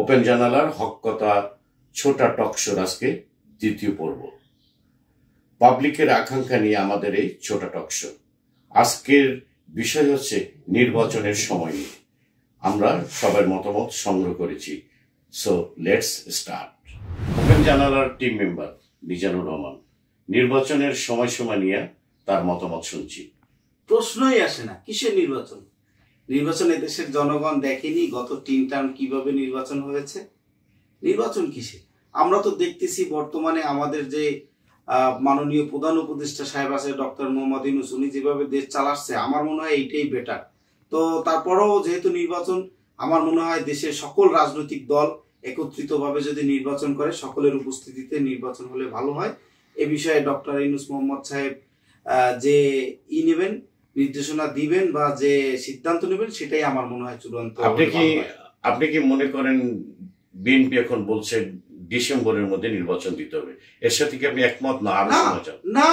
Open জানালার হক কথা ছোটা টকশোর আজকে দ্বিতীয় পর্ব। পাবলিকের আকাঙ্ক্ষা নিয়ে আমাদের এই ছোটা টকশো। আজকের বিষয় হচ্ছে নির্বাচনের সময় নিয়ে আমরা সবার মতামত সংগ্রহ করেছি। So let's start. ওপেন জানালার টিম মেম্বার মিজানুর রহমান নির্বাচনের সময় নিয়ে তার মতামত শুনছি। প্রশ্নই আসে না, কিসের নির্বাচন? নির্বাচনে দেশের জনগণ দেখেনি গত 3 টার্ম কিভাবে নির্বাচন হয়েছে। নির্বাচন কিসে? আমরা তো দেখতেছি বর্তমানে আমাদের যে মাননীয় প্রধান উপদেষ্টা সাহেব আছে ডক্টর মোহাম্মদ ইউনূস, উনি যেভাবে দেশ চালাচ্ছে আমার মনে হয় এইটাই বেটার। তো তারপরেও যেহেতু নির্বাচন, আমার মনে হয় দেশের সকল রাজনৈতিক দল একত্রিতভাবে যদি নির্বাচন করে, সকলের উপস্থিতিতে নির্বাচন হলে ভালো হয়। এ বিষয়ে ডক্টর ইউনূস মোহাম্মদ সাহেব যে নেবেন, নির্দেশনা দিবেন বা যে সিদ্ধান্ত নেবেন, সেটাই আমার মনে হয় চূড়ান্ত। আপনি কি মনে করেন বিএনপি এখন বলছে ডিসেম্বরের মধ্যে নির্বাচন দিতে হবে, এর সাথে কি আপনি একমত না? না,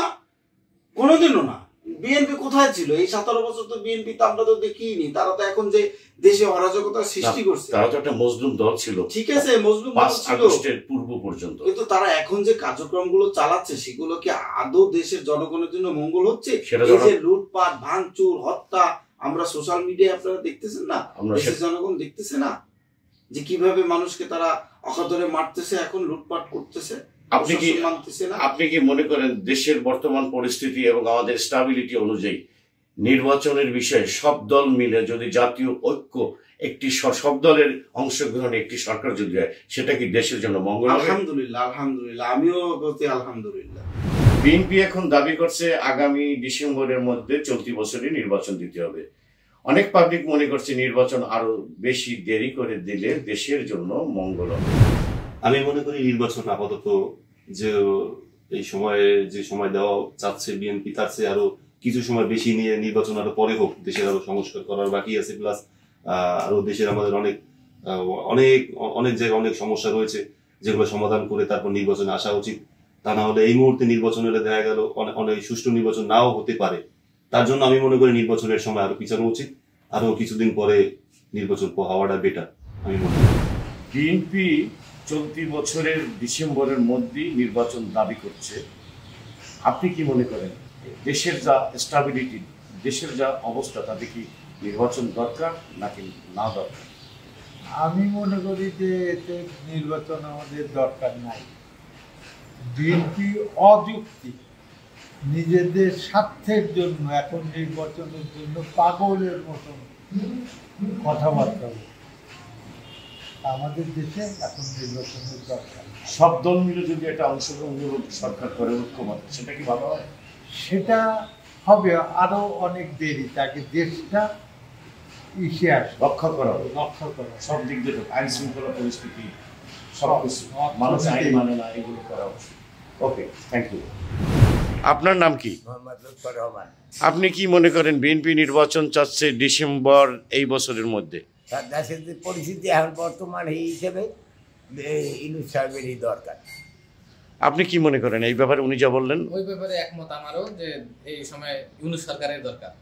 কোনোদিনও না। বিএনপি কোথায় ছিল এই 17 বছর? তো বিএনপি তো আমরা তো দেখিনি। তারা তো এখন যে দেশে অরাজকতার সৃষ্টি করছে, তারা তো একটা মজলুম দল ছিল। ঠিক আছে, মজলুম দল ছিল পূর্ব পর্যন্ত, কিন্তু তারা এখন যে কার্যক্রমগুলো চালাচ্ছে সেগুলো কি আদৌ দেশের জনগণের জন্য মঙ্গল হচ্ছে? এই যে লুটপাট, ভাঙচুর, হত্যা, আমরা সোশ্যাল মিডিয়ায় আপনারা দেখতেছেন না, দেশের জনগণ দেখতেছে না যে কিভাবে মানুষকে তারা অকাতরে মারতেছে, এখন লুটপাট করতেছে। আপনি কি মনে করেন দেশের বর্তমান পরিস্থিতি এবং আমাদের স্টেবিলিটি অনুযায়ী নির্বাচনের বিষয়ে সব দল মিলে যদি জাতীয় ঐক্য একটি সব দলের অংশগ্রহণে একটি সরকার যদি হয়, সেটা কি দেশের জন্য মঙ্গল? আলহামদুলিল্লাহ, আলহামদুলিল্লাহ, আমিও বলতে আলহামদুলিল্লাহ। বিএনপি এখন দাবি করছে আগামী ডিসেম্বরের মধ্যে চলতি বছরই নির্বাচন দিতে হবে। অনেক পাবলিক মনে করছে নির্বাচন আরো বেশি দেরি করে দিলে দেশের জন্য মঙ্গল হবে। আমি মনে করি নির্বাচন আপাতত যে এই সময়ে যে সময় দেওয়া চাচ্ছে বিএনপি, তার চেয়ে আরো কিছু সময় বেশি নিয়ে নির্বাচন আরো পরে হোক। দেশের আরো সংস্কার করার বাকি আছে, প্লাস আরো দেশের আমাদের অনেক অনেক অনেক জায়গায় অনেক সমস্যা রয়েছে, যেগুলো সমাধান করে তারপর নির্বাচনে আসা উচিত। তা না হলে এই মুহূর্তে নির্বাচন হলে দেখা গেল অনেক সুষ্ঠু নির্বাচন নাও হতে পারে। তার জন্য আমি মনে করি নির্বাচনের সময় আরো পিছানো উচিত, আরো কিছুদিন পরে নির্বাচন হওয়াটা বেটার আমি মনে করি। বিএনপি চলতি বছরের ডিসেম্বরের মধ্যেই নির্বাচন দাবি করছে। আপনি কি মনে করেন দেশের যা স্টেবিলিটি, দেশের যা অবস্থা, তাতে কি নির্বাচন দরকার নাকি না দরকার? আমি মনে করি যে এতে নির্বাচন আমাদের দরকার নাই। বিএনপি অযৌক্তিক নিজেদের স্বার্থের জন্য এখন নির্বাচনের জন্য পাগলের মতন কথাবার্তা বলে। আমাদের দেশে এখন নির্বাচনের দরকার। সব দল মিলে যদি একটা অংশগ্রহণমূলক সরকার করে ঐক্যমত, সেটা কি ভালো হয়? সেটা হবে আরো অনেক দেরি, তাকে দেশটা রক্ষা করা সব দিক দিয়ে, আইন শৃঙ্খলা পরিস্থিতি সবকিছু, মানুষ আইন মানে না, এগুলো করা উচিত। ওকে, থ্যাংক ইউ। আপনার নাম কি? মোহাম্মদ লুৎফর রহমান। আপনি কি মনে করেন বিএনপি নির্বাচন চাচ্ছে ডিসেম্বর এই বছরের মধ্যে? দেশের যে পরিস্থিতি এখন বর্তমান এই হিসেবে ইউনূস সাহেবেরই দরকার। আপনি কি মনে করেন এই ব্যাপারে? উনি যা বললেন ওই ব্যাপারে একমত আমারও, যে এই সময় ইউনূস সরকারের দরকার।